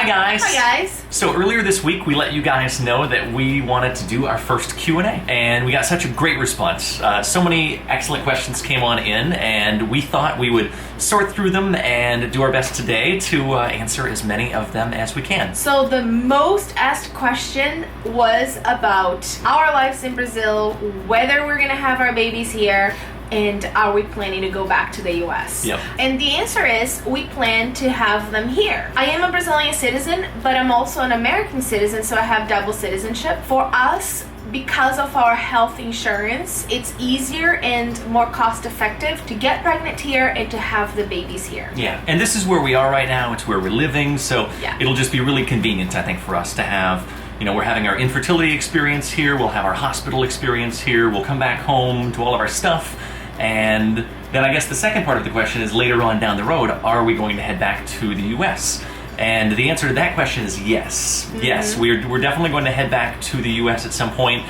Hi guys. Hi guys. So earlier this week we let you guys know that we wanted to do our first Q&A, and we got such a great response. So many excellent questions came on in, and we thought we would sort through them and do our best today to answer as many of them as we can. So the most asked question was about our lives in Brazil, whether we're gonna have our babies here, and are we planning to go back to the US? Yep. And the answer is we plan to have them here. I am a Brazilian citizen, but I'm also an American citizen, so I have double citizenship. For us, because of our health insurance, it's easier and more cost effective to get pregnant here and to have the babies here. Yeah, and this is where we are right now. It's where we're living, so Yeah. It'll just be really convenient, I think, for us to have, we're having our infertility experience here, we'll have our hospital experience here, we'll come back home to all of our stuff, and then I guess the second part of the question is later on down the road, are we going to head back to the US? And the answer to that question is yes. Mm-hmm. Yes, we're definitely going to head back to the US at some point.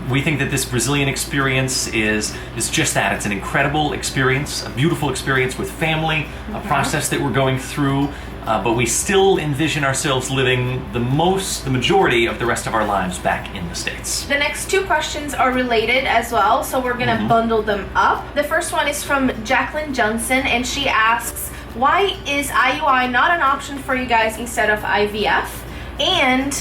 We think that this Brazilian experience is just that. It's an incredible experience, a beautiful experience with family, a process that we're going through, but we still envision ourselves living the majority of the rest of our lives back in the States. The next two questions are related as well, so we're gonna bundle them up. The first one is from Jacqueline Johnson, and she asks, why is IUI not an option for you guys instead of IVF? And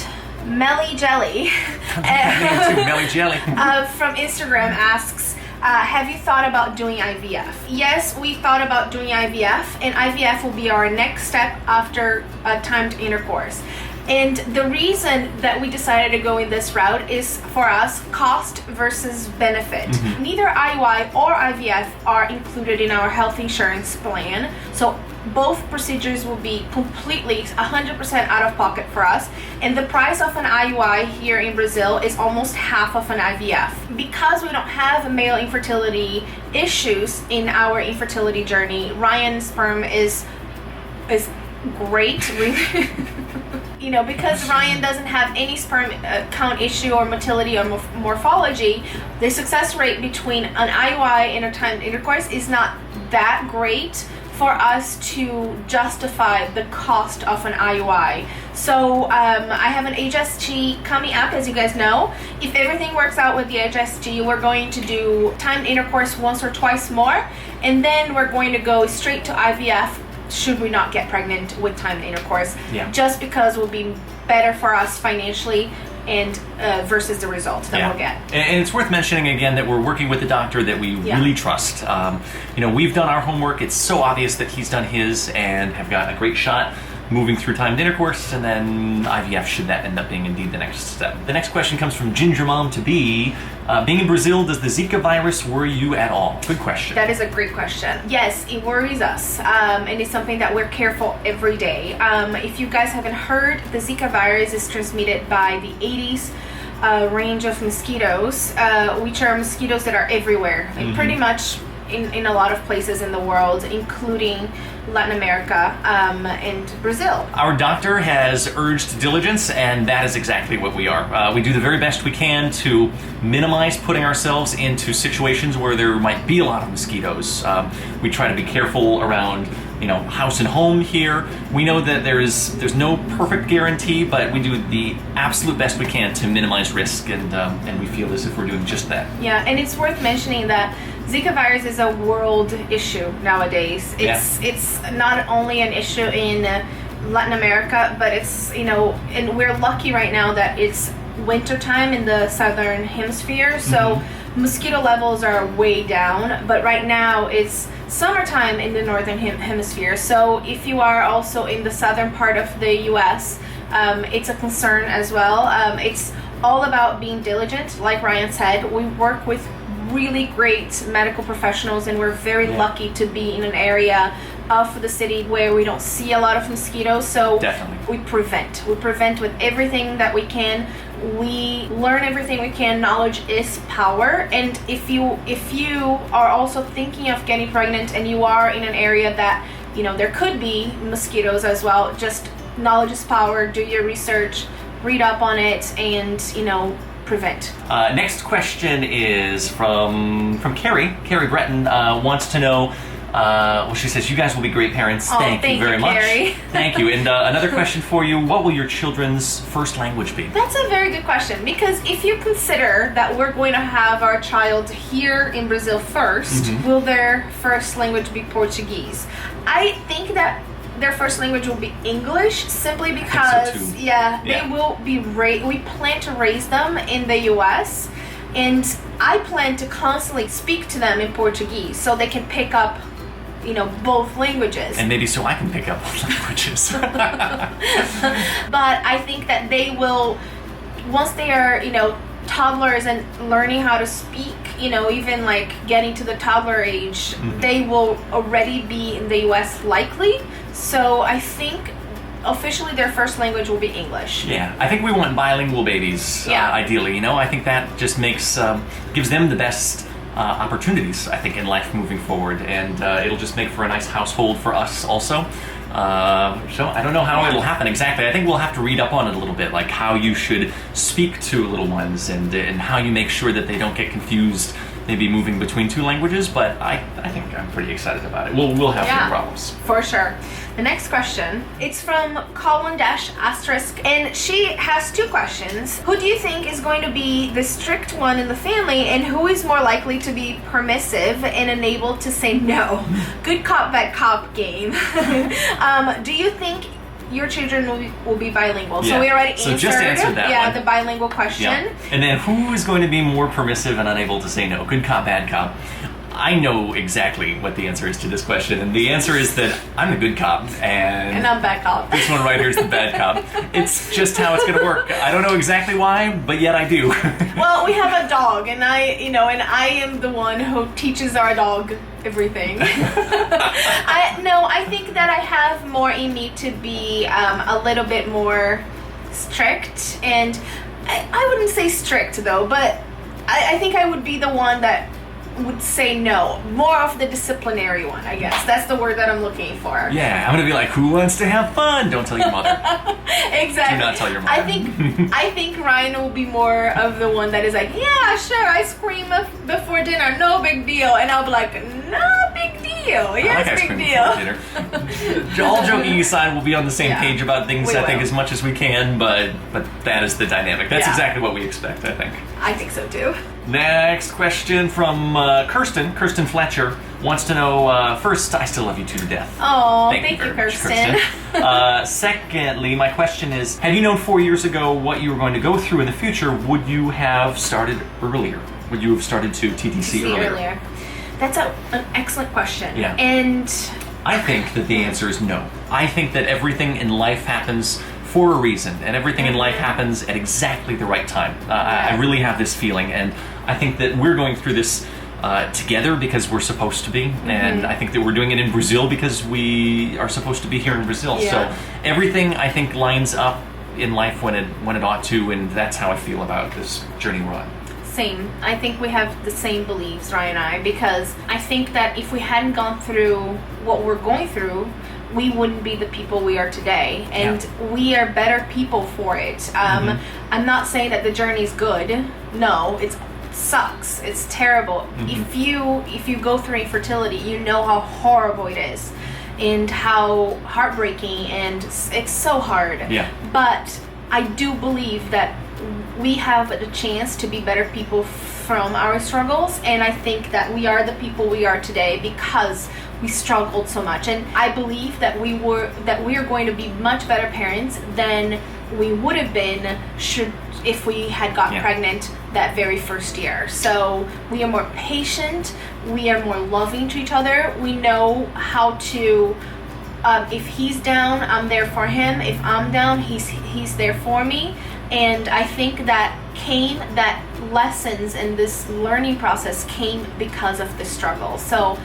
Melly Jelly Melly Jelly from Instagram asks, have you thought about doing IVF? Yes, we thought about doing IVF, and IVF will be our next step after timed intercourse. And the reason that we decided to go in this route is, for us, cost versus benefit. Neither IUI or IVF are included in our health insurance plan, so both procedures will be completely 100% out of pocket for us, and the price of an IUI here in Brazil is almost half of an IVF. Because we don't have male infertility issues in our infertility journey, Ryan's sperm is great, really. Because Ryan doesn't have any sperm count issue or motility or morphology, the success rate between an IUI and a timed intercourse is not that great for us to justify the cost of an IUI. So I have an HSG coming up, as you guys know. If everything works out with the HSG, we're going to do timed intercourse once or twice more, and then we're going to go straight to IVF should we not get pregnant with timed intercourse, just because it will be better for us financially and versus the results that we'll get. And it's worth mentioning again that we're working with a doctor that we really trust. We've done our homework. It's so obvious that he's done his and have got a great shot moving through timed intercourse, and then IVF should that end up being indeed the next step. The next question comes from Ginger Mom to Be. Being in Brazil, does the Zika virus worry you at all? Good question. That is a great question. Yes, it worries us, and it's something that we're careful every day. If you guys haven't heard, the Zika virus is transmitted by the Aedes range of mosquitoes, which are mosquitoes that are everywhere, and pretty much in a lot of places in the world, including Latin America and Brazil. Our doctor has urged diligence, and that is exactly what we are. We do the very best we can to minimize putting ourselves into situations where there might be a lot of mosquitoes. We try to be careful around house and home here. We know that there's no perfect guarantee, but we do the absolute best we can to minimize risk, and we feel as if we're doing just that. Yeah, and it's worth mentioning that Zika virus is a world issue nowadays. It's not only an issue in Latin America, but it's, and we're lucky right now that it's winter time in the southern hemisphere, so mosquito levels are way down, but right now it's summertime in the northern hemisphere. So if you are also in the southern part of the US, it's a concern as well. It's all about being diligent. Like Ryan said, we work with really great medical professionals, and we're very lucky to be in an area of the city where we don't see a lot of mosquitoes, so we prevent with everything that we can. We learn everything we can. Knowledge is power, and if you are also thinking of getting pregnant and you are in an area that there could be mosquitoes as well, just knowledge is power. Do your research, read up on it, and prevent. Next question is from Carrie. Carrie Breton wants to know, Well, she says, you guys will be great parents. Thank you very much. Carrie. Thank you. And another question for you. What will your children's first language be? That's a very good question, because if you consider that we're going to have our child here in Brazil first, will their first language be Portuguese? I think that their first language will be English, simply because they will be we plan to raise them in the US, and I plan to constantly speak to them in Portuguese so they can pick up both languages. And maybe so I can pick up both languages. But I think that they will, once they are, toddlers and learning how to speak, even like getting to the toddler age, they will already be in the US likely. So I think officially their first language will be English. Yeah, I think we want bilingual babies, ideally. I think that just gives them the best opportunities, I think, in life moving forward, and it'll just make for a nice household for us also. So I don't know how it'll happen exactly. I think we'll have to read up on it a little bit, like how you should speak to little ones and how you make sure that they don't get confused maybe moving between two languages, but I think I'm pretty excited about it. We'll have no problems. For sure. The next question, it's from Colin ***, and she has two questions. Who do you think is going to be the strict one in the family, and who is more likely to be permissive and unable to say no? Good cop, bad cop game. Do you think your children will be bilingual? Yeah. So we already answered, just answered that one. the bilingual question. Yeah. And then who is going to be more permissive and unable to say no? Good cop, bad cop. I know exactly what the answer is to this question, and the answer is that I'm the good cop, and I'm bad cop. This one right here is the bad cop. It's just how it's going to work. I don't know exactly why, but yet I do. Well, we have a dog, and I am the one who teaches our dog everything. I think that I have more in me to be a little bit more strict, and I wouldn't say strict though, but I think I would be the one that would say no. More of the disciplinary one, I guess. That's the word that I'm looking for. Yeah, I'm gonna be like, who wants to have fun? Don't tell your mother. Exactly. Do not tell your mother. I think Ryan will be more of the one that is like, yeah, sure, ice cream before dinner, no big deal. And I'll be like, no big deal. Yes, I like big deal. All joking aside, we'll be on the same page about things, We I think, will. as much as we can, but that is the dynamic. That's exactly what we expect, I think. I think so too. Next question from Kirsten Fletcher wants to know, first, I still love you two to death. Oh, thank you, very much, Kirsten. Secondly, my question is, had you known 4 years ago what you were going to go through in the future, would you have started earlier? Would you have started to TTC earlier? That's an excellent question. Yeah. And I think that the answer is no. I think that everything in life happens for a reason, and everything in life happens at exactly the right time. I really have this feeling, and I think that we're going through this together because we're supposed to be, and I think that we're doing it in Brazil because we are supposed to be here in Brazil. Yeah. So everything, I think, lines up in life when it ought to, and that's how I feel about this journey we're on. same. I think we have the same beliefs, Ryan and I, because I think that if we hadn't gone through what we're going through, we wouldn't be the people we are today, and we are better people for it. I'm not saying that the journey is good. No, it sucks. It's terrible. If you go through infertility, you know how horrible it is, and how heartbreaking, and it's so hard. Yeah. But I do believe that we have the chance to be better people from our struggles, and I think that we are the people we are today because we struggled so much. And I believe that we are going to be much better parents than we would have been if we had gotten pregnant that very first year. So we are more patient, we are more loving to each other, we know how to if he's down, I'm there for him. If I'm down, he's there for me. And I think that lessons in this learning process came because of the struggle. So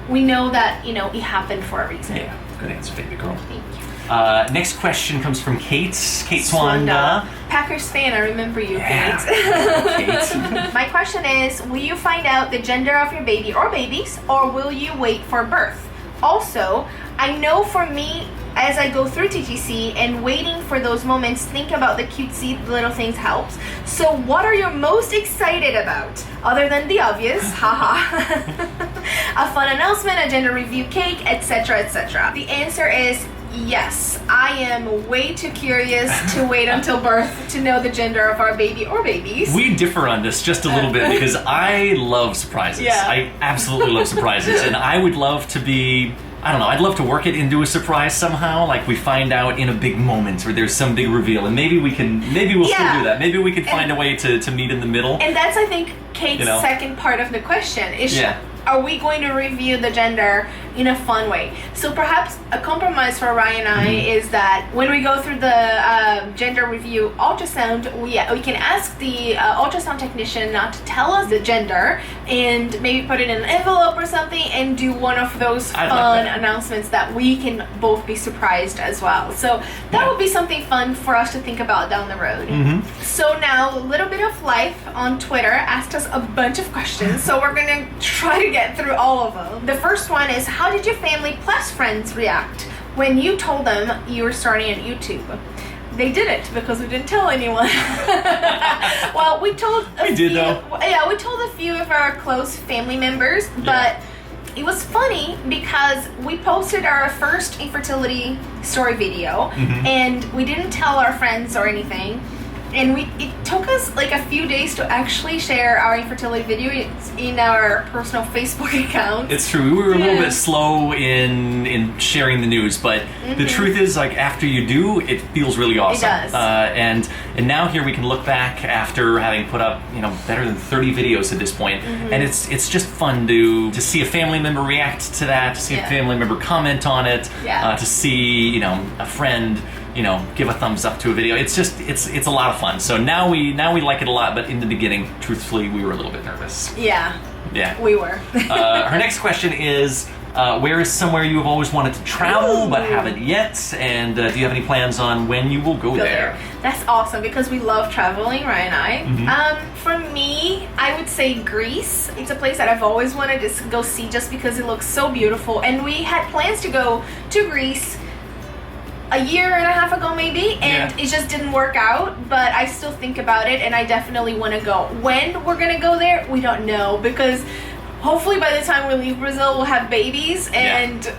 we know that, it happened for a reason. Yeah, good answer, baby girl. Thank you. Next question comes from Kate Swanda. Packers fan, I remember you, Yeah. Kate. My question is, will you find out the gender of your baby or babies, or will you wait for birth? Also, I know for me, as I go through TTC and waiting for those moments, think about the cutesy little things helps. So what are you most excited about? Other than the obvious, haha. a fun announcement, a gender review cake, etc., etc. The answer is yes. I am way too curious to wait until birth to know the gender of our baby or babies. We differ on this just a little bit because I love surprises. Yeah. I absolutely love surprises, and I would love to be, I don't know, I'd love to work it into a surprise somehow, like we find out in a big moment or there's some big reveal, and maybe we'll still do that. Maybe we can find a way to meet in the middle. And that's, I think, Kate's second part of the question is, are we going to review the gender in a fun way? So perhaps a compromise for Ryan and I is that when we go through the gender review ultrasound, we can ask the ultrasound technician not to tell us the gender and maybe put it in an envelope or something and do one of those fun announcements that we can both be surprised as well. So that would be something fun for us to think about down the road. So now, a little bit of life on Twitter asked us a bunch of questions, so we're gonna try to get through all of them. The first one is, how did your family plus friends react when you told them you were starting on YouTube? They didn't, because we didn't tell anyone. Well, we told a few. Yeah, we told a few of our close family members, but it was funny because we posted our first infertility story video and we didn't tell our friends or anything. And it took us like a few days to actually share our infertility video in our personal Facebook account. It's true. We were a little bit slow in sharing the news, but the truth is, like, after you do, it feels really awesome. It does. And now here we can look back after having put up, better than 30 videos at this point, and it's just fun to see a family member react to that, to see a family member comment on it, to see a friend give a thumbs up to a video. It's a lot of fun. So now we like it a lot, but in the beginning, truthfully, we were a little bit nervous. Yeah, we were. Her next question is, where is somewhere you have always wanted to travel but haven't yet? And do you have any plans on when you will go there? That's awesome, because we love traveling, Ryan and I. For me, I would say Greece. It's a place that I've always wanted to go see just because it looks so beautiful. And we had plans to go to Greece a year and a half ago maybe, and it just didn't work out, but I still think about it and I definitely want to go. When we're gonna go there, we don't know, because hopefully by the time we leave Brazil we'll have babies, and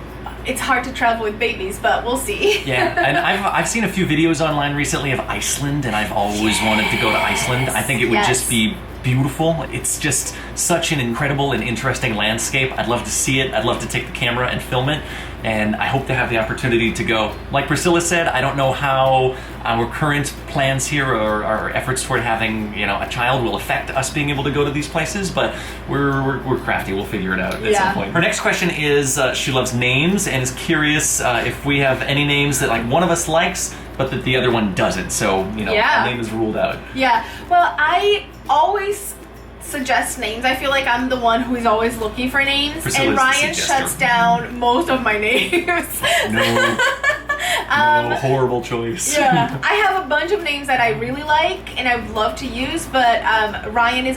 it's hard to travel with babies, but we'll see. And I've seen a few videos online recently of Iceland, and I've always wanted to go to Iceland. I think it would just be beautiful. It's just such an incredible and interesting landscape. I'd love to see it. I'd love to take the camera and film it, and I hope to have the opportunity to go. Like Priscilla said, I don't know how our current plans here or our efforts toward having a child will affect us being able to go to these places, but we're crafty. We'll figure it out at some point. Her next question is, she loves names and is curious if we have any names that like one of us likes but that the other one doesn't. So our name is ruled out. Well, I always suggest names. I feel like I'm the one who is always looking for names, and Ryan shuts down most of my names. No, horrible choice. I have a bunch of names that I really like and I would love to use, but Ryan is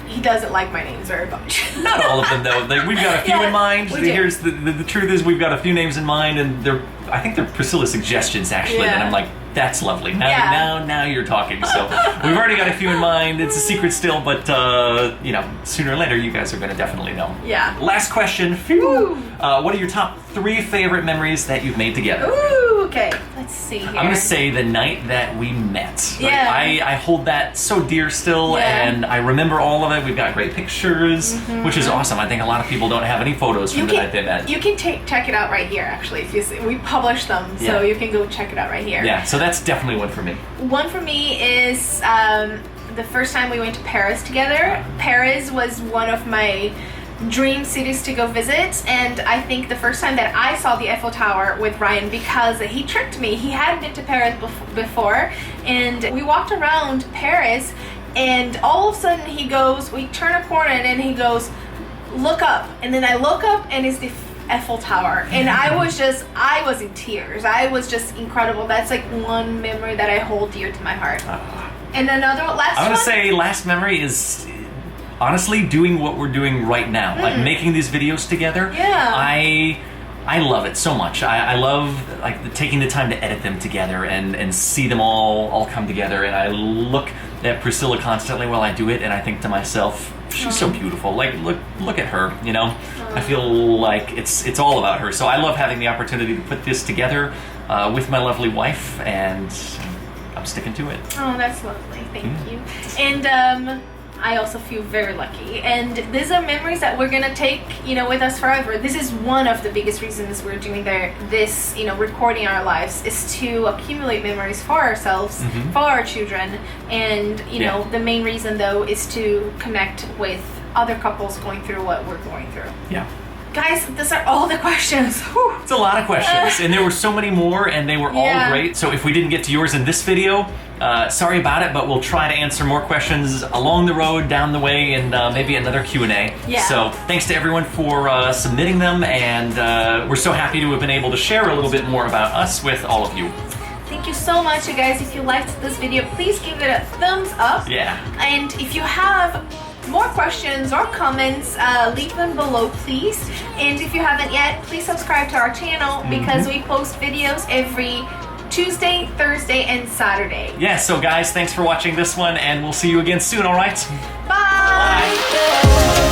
he doesn't like my names very much. Not all of them though. We've got a few in mind. Here's the truth is, we've got a few names in mind, and I think they're Priscilla's suggestions actually, and I'm like, that's lovely. Now you're talking. So we've already got a few in mind. It's a secret still, but sooner or later you guys are going to definitely know. Last question. What are your top 3 favorite memories that you've made together? Ooh, okay. Let's see here. I'm going to say the night that we met. I hold that so dear still, and I remember all of it. We've got great pictures, which is awesome. I think a lot of people don't have any photos from the night they met. You can check it out right here, actually. If you see, we publish them, so you can go check it out right here. So that's definitely one for me. One for me is the first time we went to Paris together. Paris was one of my dream cities to go visit, and I think the first time that I saw the Eiffel Tower with Ryan, because he tricked me. He hadn't been to Paris before, and we walked around Paris, and all of a sudden we turn a corner and he goes, look up, and then I look up and it's the Eiffel Tower, and I was in tears. I was just incredible. That's like one memory that I hold dear to my heart. And another last I'm gonna say last memory is honestly doing what we're doing right now, like making these videos together. I love it so much. I love taking the time to edit them together and see them all come together, and I look at Priscilla constantly while I do it, and I think to myself, she's so beautiful. Like, look at her, you know? I feel like it's all about her. So I love having the opportunity to put this together with my lovely wife, and I'm sticking to it. Oh, that's lovely. Thank you. And I also feel very lucky. And these are memories that we're gonna take, you know, with us forever. This is one of the biggest reasons we're doing this, you know, recording our lives, is to accumulate memories for ourselves, for our children. And, you know, the main reason though is to connect with other couples going through what we're going through. Yeah. Guys, these are all the questions. Whew. It's a lot of questions, and there were so many more, and they were all great. So if we didn't get to yours in this video, sorry about it, but we'll try to answer more questions along the road, down the way, and maybe another Q&A. Yeah. So thanks to everyone for submitting them, and we're so happy to have been able to share a little bit more about us with all of you. Thank you so much, you guys. If you liked this video, please give it a thumbs up. Yeah. And if you have more questions or comments, leave them below, please. And if you haven't yet, please subscribe to our channel, because we post videos every Tuesday, Thursday, and Saturday. Yeah, so guys, thanks for watching this one, and we'll see you again soon, all right? Bye.